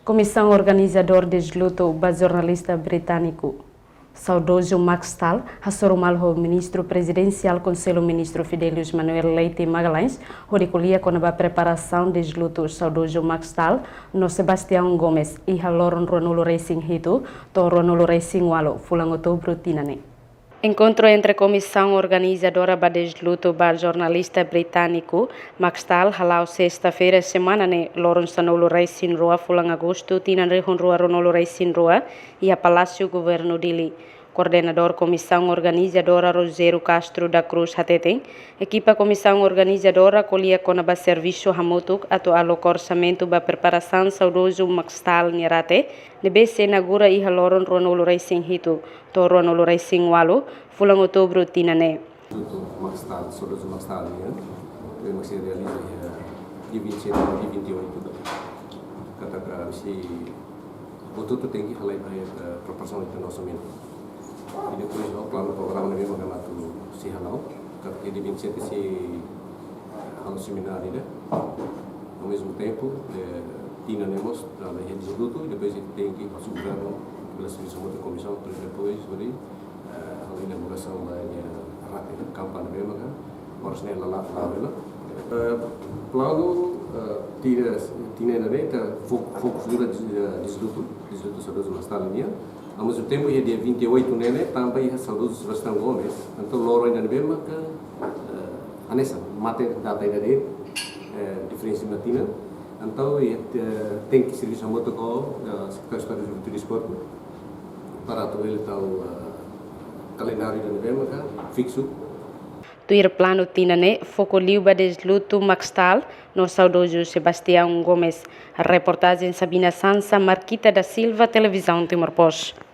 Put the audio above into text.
Comissão organizadora deste luto, o jornalista britânico saudoso Max Stahl, o ministro presidencial Conselho Ministro Fidelius Manuel Leite Magalhães, recolhia com a preparação deste luto saudoso Max Stahl, no Sebastião Gomes e Loron Ronolo Racing Hito, to Ronolo Racing Walo, fulang outubro tinane. Encontro entre a comissão organizadora deste luto e jornalista britânico Max Stahl, halau sexta-feira semana ne Loron Sanolo Racing Rua, fulang agosto, tinane Rua Ronolo Racing Rua e a Palácio Governo Dili. Coordenador Comissão Organizadora Rogério Castro da Cruz Hateteng, equipa Comissão Organizadora colhia com a serviço hamutuk ato alo orçamento ba preparação saudoso Max Stahl nirate, nebe se nagura e haloron Ronolo Racing Hito, to Ronolo Racing Walo, fulang outubro tinane. Max Stahl, saudoso Max Stahl, que se realiza dia 27 e 28. Katakan si betul tem que falar para preparação do orçamento. E depois o plano programa mesmo se halau, porque de 27 se halau seminário, né? Ao mesmo tempo, tinamos a rede de luto e depois tem que passar o governo pela serviço da comissão para depois sobre a inauguração da campanha mesmo, horas nela lá plano tinha na neta foco dura de luto saudoso Max Stahl linha. Ao mesmo tempo, dia 28 nene também é saudoso Sebastião Gomes. Então, Loro ainda não vemos que a nessa mate data ainda de diferença matina. Então, tem que servir a moto com a Secretaria de Juventude e Esporte para todo ele o calendário ainda não vemos fixo. Tuir plano tinane foco liuba des luto Max Stahl no saudoso Sebastião Gomes. A reportagem Sabina Sansa, Marquita da Silva, Televisão Timor-Poste.